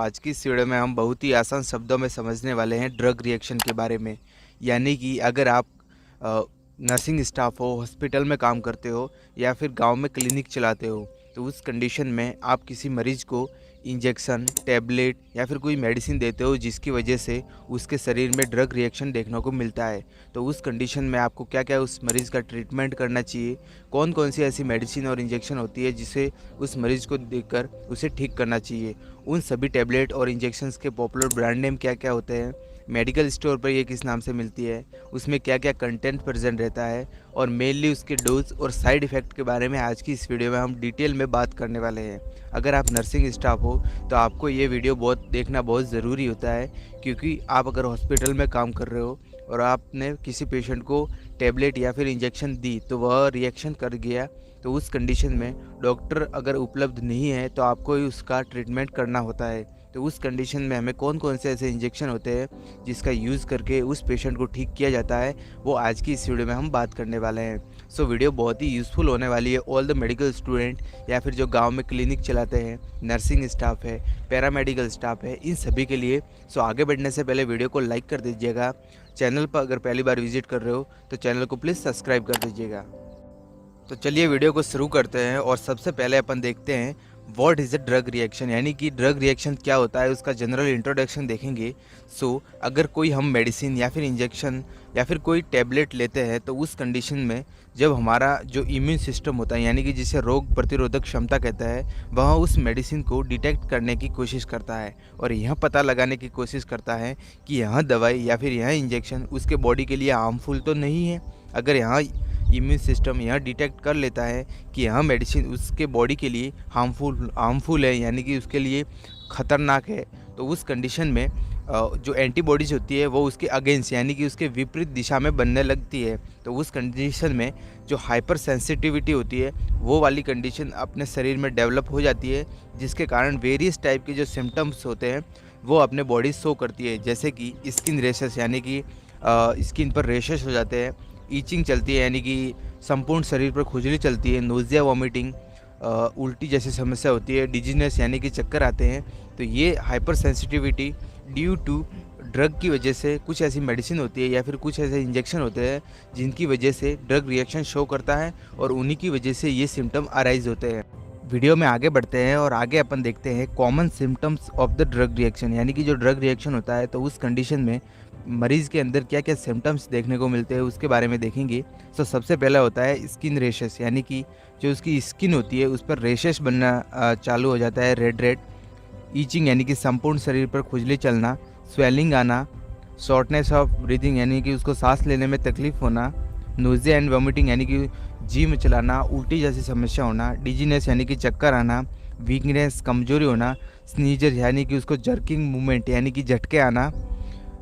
आज की इस वीडियो में हम बहुत ही आसान शब्दों में समझने वाले हैं ड्रग रिएक्शन के बारे में। यानी कि अगर आप नर्सिंग स्टाफ हो, हॉस्पिटल में काम करते हो या फिर गांव में क्लिनिक चलाते हो, तो उस कंडीशन में आप किसी मरीज को इंजेक्शन, टैबलेट या फिर कोई मेडिसिन देते हो जिसकी वजह से उसके शरीर में ड्रग रिएक्शन देखने को मिलता है। तो उस कंडीशन में आपको क्या क्या उस मरीज़ का ट्रीटमेंट करना चाहिए, कौन कौन सी ऐसी मेडिसिन और इंजेक्शन होती है जिसे उस मरीज़ को देकर उसे ठीक करना चाहिए, उन सभी टैबलेट और इंजेक्शंस के पॉपुलर ब्रांड नेम क्या क्या होते हैं, मेडिकल स्टोर पर ये किस नाम से मिलती है, उसमें क्या क्या कंटेंट प्रेजेंट रहता है और मेनली उसके डोज और साइड इफ़ेक्ट के बारे में आज की इस वीडियो में हम डिटेल में बात करने वाले हैं। अगर आप नर्सिंग स्टाफ हो तो आपको ये वीडियो देखना बहुत ज़रूरी होता है, क्योंकि आप अगर हॉस्पिटल में काम कर रहे हो और आपने किसी पेशेंट को टैबलेट या फिर इंजेक्शन दी तो वह रिएक्शन कर गया, तो उस कंडीशन में डॉक्टर अगर उपलब्ध नहीं है तो आपको ही उसका ट्रीटमेंट करना होता है। तो उस कंडीशन में हमें कौन कौन से ऐसे इंजेक्शन होते हैं जिसका यूज़ करके उस पेशेंट को ठीक किया जाता है, वो आज की इस वीडियो में हम बात करने वाले हैं। सो वीडियो बहुत ही यूज़फुल होने वाली है ऑल द मेडिकल स्टूडेंट या फिर जो गांव में क्लिनिक चलाते हैं, नर्सिंग स्टाफ है, पैरामेडिकल स्टाफ है, इन सभी के लिए। सो आगे बढ़ने से पहले वीडियो को लाइक कर दीजिएगा। चैनल पर अगर पहली बार विजिट कर रहे हो तो चैनल को प्लीज़ सब्सक्राइब कर दीजिएगा। तो चलिए वीडियो को शुरू करते हैं और सबसे पहले अपन देखते हैं what is a drug reaction, यानी कि ड्रग रिएक्शन क्या होता है, उसका जनरल इंट्रोडक्शन देखेंगे। सो अगर कोई हम मेडिसिन या फिर इंजेक्शन या फिर कोई टैबलेट लेते हैं तो उस कंडीशन में जब हमारा जो इम्यून सिस्टम होता है, यानी कि जिसे रोग प्रतिरोधक क्षमता कहता है, वह उस मेडिसिन को डिटेक्ट करने की कोशिश करता है और यह पता लगाने की कोशिश करता है कि यह दवाई या फिर यह इंजेक्शन उसके बॉडी के लिए हार्मफुल तो नहीं है। अगर यहाँ इम्यून सिस्टम यह डिटेक्ट कर लेता है कि यह मेडिसिन उसके बॉडी के लिए हार्मफुल है, यानी कि उसके लिए ख़तरनाक है, तो उस कंडीशन में जो एंटीबॉडीज़ होती है वो उसके अगेंस्ट यानी कि उसके विपरीत दिशा में बनने लगती है। तो उस कंडीशन में जो हाइपर सेंसिटिविटी होती है वो वाली कंडीशन अपने शरीर में डेवलप हो जाती है, जिसके कारण वेरियस टाइप के जो सिम्टम्स होते हैं वो अपने बॉडी शो करती है, जैसे कि स्किन रेशेस, यानी कि स्किन पर रेशेस हो जाते हैं, ईचिंग चलती है यानी कि संपूर्ण शरीर पर खुजली चलती है, नोज़िया, वॉमिटिंग, उल्टी जैसी समस्या होती है, डिजीनेस यानी कि चक्कर आते हैं। तो ये hypersensitivity due to drug की वजह से कुछ ऐसी मेडिसिन होती है या फिर कुछ ऐसे इंजेक्शन होते हैं जिनकी वजह से ड्रग रिएक्शन शो करता है और उन्हीं की वजह से ये सिम्टम अराइज होते हैं। वीडियो में आगे बढ़ते हैं और आगे अपन देखते हैं common symptoms of the drug reaction, यानी कि जो ड्रग रिएक्शन होता है तो उस कंडीशन में मरीज़ के अंदर क्या क्या सिम्टम्स देखने को मिलते हैं उसके बारे में देखेंगे। तो सबसे पहला होता है स्किन रेशेस, यानी कि जो उसकी स्किन होती है उस पर रेशेस बनना चालू हो जाता है, रेड रेड। ईचिंग यानी कि संपूर्ण शरीर पर खुजली चलना, स्वेलिंग आना, शॉर्टनेस ऑफ ब्रीदिंग यानी कि उसको सांस लेने में तकलीफ होना, नोज़िया एंड वॉमिटिंग यानी कि जी में चलाना, उल्टी जैसी समस्या होना, डिजीनेस यानी कि चक्कर आना, वीकनेस कमजोरी होना, स्नीजर यानी कि उसको जर्किंग मूवमेंट यानी कि झटके आना,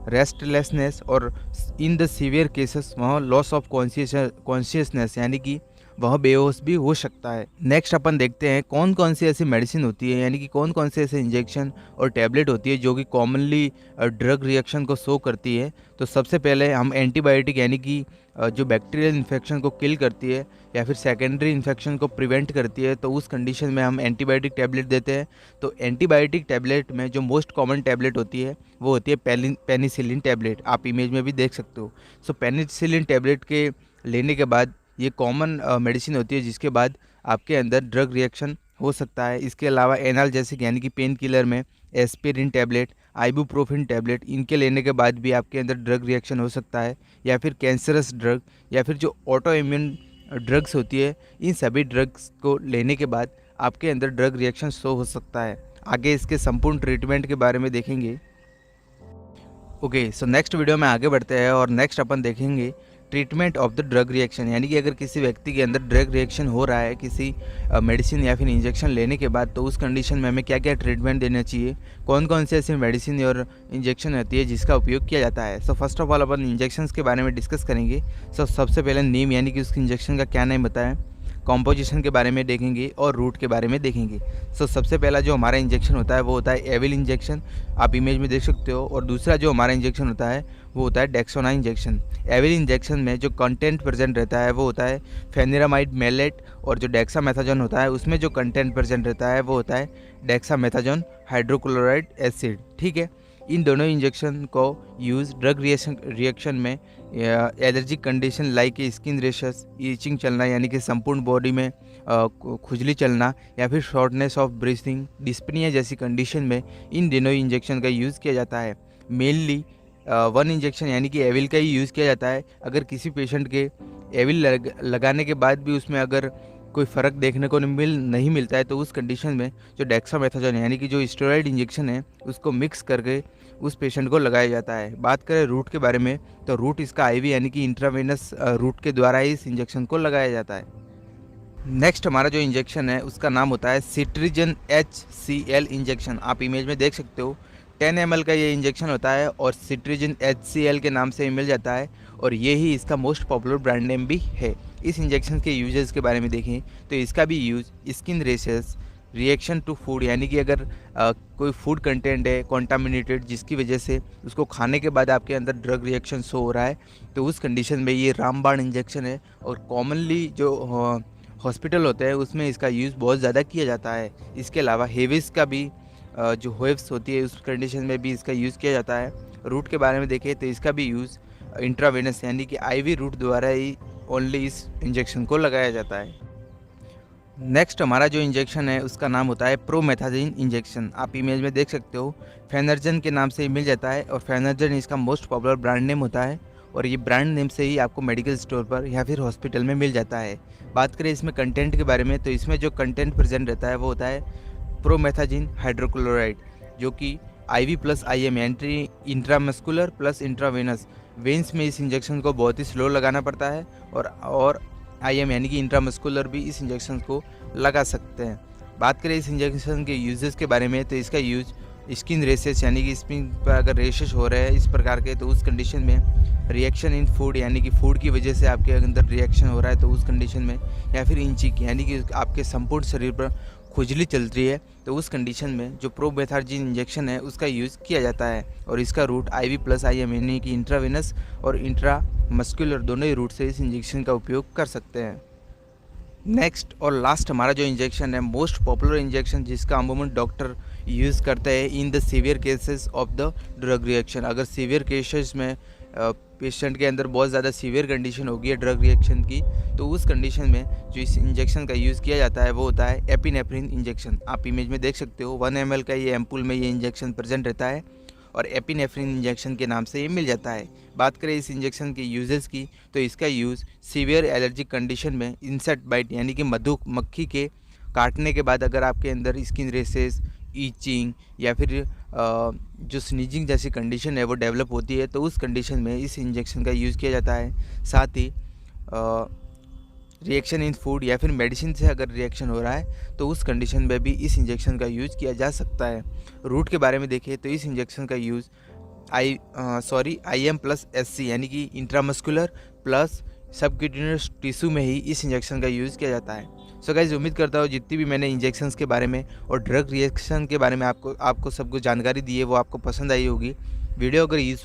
रेस्टलेसनेस और इन द सीवियर केसेस वहाँ लॉस ऑफ कॉन्शियसनेस यानी कि वह बेहोश भी हो सकता है। नेक्स्ट अपन देखते हैं कौन कौन सी ऐसी मेडिसिन होती है, यानी कि कौन कौन से ऐसे इंजेक्शन और टैबलेट होती है जो कि कॉमनली ड्रग रिएक्शन को शो करती है। तो सबसे पहले हम एंटीबायोटिक यानी कि जो बैक्टीरियल इन्फेक्शन को किल करती है या फिर सेकेंडरी इन्फेक्शन को प्रिवेंट करती है, तो उस कंडीशन में हम एंटीबायोटिक टैबलेट देते हैं। तो एंटीबायोटिक टैबलेट में जो मोस्ट कॉमन टैबलेट होती है वो होती है पेनिसिलिन टैबलेट, आप इमेज में भी देख सकते हो। सो पेनिसिलिन टैबलेट के लेने के बाद ये कॉमन मेडिसिन होती है जिसके बाद आपके अंदर ड्रग रिएक्शन हो सकता है। इसके अलावा एनाल्जेसिक यानी कि पेन किलर में एस्पिरिन टैबलेट, आइबुप्रोफिन टैबलेट, इनके लेने के बाद भी आपके अंदर ड्रग रिएक्शन हो सकता है। या फिर कैंसरस ड्रग या फिर जो ऑटो इम्यून ड्रग्स होती है, इन सभी ड्रग्स को लेने के बाद आपके अंदर ड्रग रिएक्शन शो हो सकता है। आगे इसके संपूर्ण ट्रीटमेंट के बारे में देखेंगे। ओके, सो नेक्स्ट वीडियो में आगे बढ़ते हैं और नेक्स्ट अपन देखेंगे treatment of the drug reaction, यानी कि अगर किसी व्यक्ति के अंदर ड्रग रिएक्शन हो रहा है किसी मेडिसिन या फिर इंजेक्शन लेने के बाद, तो उस कंडीशन में हमें क्या क्या ट्रीटमेंट देना चाहिए, कौन कौन से ऐसी मेडिसिन और इंजेक्शन होती है जिसका उपयोग किया जाता है। So first of all upon injections के बारे में डिस्कस करेंगे। सो सबसे पहले नीम यानी कि उसके इंजेक्शन का क्या नाम बताएं, कॉम्पोजिशन के बारे में देखेंगे और रूट के बारे में देखेंगे। सो सबसे पहला जो हमारा इंजेक्शन होता है वो होता है एविल इंजेक्शन, आप इमेज में देख सकते हो। और दूसरा जो हमारा इंजेक्शन होता है वो होता है डेक्सोना इंजेक्शन। एविल इंजेक्शन में जो कंटेंट प्रेजेंट रहता है वो होता है फेनिरामाइड मेलेट, और जो डेक्सामेथाजोन होता है उसमें जो कंटेंट प्रेजेंट रहता है वो होता है डेक्सामेथाजोन हाइड्रोक्लोराइड एसिड। ठीक है, इन दोनों इंजेक्शन को यूज़ ड्रग रिएक्शन में allergic condition like skin rashes, itching चलना यानी कि संपूर्ण बॉडी में खुजली चलना, या फिर शॉर्टनेस ऑफ ब्रीथिंग, डिस्पनिया जैसी कंडीशन में इन दोनों इंजेक्शन का यूज़ किया जाता है। मेनली वन इंजेक्शन यानी कि एविल का ही यूज़ किया जाता है। अगर किसी पेशेंट के एविल लगाने के बाद भी उसमें अगर कोई फ़र्क देखने को नहीं मिलता है तो उस कंडीशन में जो डेक्सामेथासोन यानी कि जो स्टेरॉइड इंजेक्शन है उसको मिक्स करके उस पेशेंट को लगाया जाता है। बात करें रूट के बारे में तो रूट इसका आईवी यानी कि इंट्रावेनस रूट के द्वारा ही इस इंजेक्शन को लगाया जाता है। नेक्स्ट हमारा जो इंजेक्शन है उसका नाम होता है सिट्रीजन HCl इंजेक्शन, आप इमेज में देख सकते हो। 10 ml का ये इंजेक्शन होता है और सिट्रीजन HCl के नाम से मिल जाता है, और ये ही इसका मोस्ट पॉपुलर ब्रांड नेम भी है। इस इंजेक्शन के यूजेस के बारे में देखें तो इसका भी use skin rashes, reaction to food यानी कि अगर कोई फूड कंटेंट है कॉन्टामिनेटेड जिसकी वजह से उसको खाने के बाद आपके अंदर ड्रग रिएक्शन शो हो रहा है तो उस कंडीशन में ये रामबाण इंजेक्शन है। और कॉमनली जो हॉस्पिटल होते हैं उसमें इसका यूज़ बहुत ज़्यादा किया जाता है। इसके अलावा हेविस का भी जो वेव्स होती है उस कंडीशन में भी इसका यूज़ किया जाता है। रूट के बारे में देखें तो इसका भी यूज़ इंट्रावेनस यानी कि आईवी रूट द्वारा ही ओनली इस इंजेक्शन को लगाया जाता है। नेक्स्ट हमारा जो इंजेक्शन है उसका नाम होता है प्रोमेथाजिन इंजेक्शन, आप इमेज में देख सकते हो। फेनर्जन के नाम से मिल जाता है और फेनर्जन इसका मोस्ट पॉपुलर ब्रांड नेम होता है, और ये ब्रांड नेम से ही आपको मेडिकल स्टोर पर या फिर हॉस्पिटल में मिल जाता है। बात करें इसमें कंटेंट के बारे में तो इसमें जो कंटेंट प्रेजेंट रहता है वो होता है प्रोमेथाजिन हाइड्रोक्लोराइड, जो कि IV plus IM entry intramuscular plus intravenous veins में इस इंजेक्शन को बहुत ही स्लो लगाना पड़ता है, और IM यानी कि इंट्रामस्कुलर भी इस इंजेक्शन को लगा सकते हैं। बात करें इस इंजेक्शन के यूजेस के बारे में तो इसका यूज स्किन रेशेस यानी कि स्किन पर अगर रेशेस हो रहे हैं इस प्रकार के तो उस कंडीशन में, रिएक्शन इन फूड यानी कि फूड की वजह से आपके अंदर रिएक्शन हो रहा है तो उस कंडीशन में, या फिर इंचिक यानी कि आपके संपूर्ण शरीर पर खुजली चल रही है तो उस कंडीशन में जो प्रोमेथाजिन इंजेक्शन है उसका यूज़ किया जाता है। और इसका रूट IV प्लस IM यानी कि इंट्रावेनस और इंट्रामस्कुलर दोनों ही रूट से इस इंजेक्शन का उपयोग कर सकते हैं। नेक्स्ट और लास्ट हमारा जो इंजेक्शन है मोस्ट पॉपुलर इंजेक्शन जिसका अमूमन डॉक्टर यूज़ करते हैं in the severe cases of the drug reaction. अगर सीवियर केसेस में पेशेंट के अंदर बहुत ज़्यादा सीवियर कंडीशन होगी है ड्रग रिएक्शन की तो उस कंडीशन में जो इस इंजेक्शन का यूज़ किया जाता है वो होता है एपिनेफ्रिन इंजेक्शन, आप इमेज में देख सकते हो। 1 ml का ये एम्पुल में ये इंजेक्शन प्रेजेंट रहता है और एपिनेफ्रिन इंजेक्शन के नाम से ये मिल जाता है। बात करें इस इंजेक्शन के यूजेस की तो इसका यूज़ सीवियर एलर्जिक कंडीशन में इंसेक्ट बाइट यानी कि मधुमक्खी के काटने के बाद अगर आपके अंदर स्किन रेसेस, ईचिंग या फिर जो स्नीजिंग जैसी कंडीशन है वो डेवलप होती है तो उस कंडीशन में इस इंजेक्शन का यूज़ किया जाता है। साथ ही रिएक्शन इन फूड या फिर मेडिसिन से अगर रिएक्शन हो रहा है तो उस कंडीशन में भी इस इंजेक्शन का यूज़ किया जा सकता है। रूट के बारे में देखें तो इस इंजेक्शन का यूज़ IM प्लस SC यानी कि इंट्रामस्कुलर प्लस सबक्यूटेनियस टिश्यू में ही इस इंजेक्शन का यूज़ किया जाता है। सो गाइस उम्मीद करता हूँ जितनी भी मैंने इंजेक्शंस के बारे में और ड्रग रिएक्शन के बारे में आपको सब कुछ जानकारी दी है वो आपको पसंद आई होगी। वीडियो अगर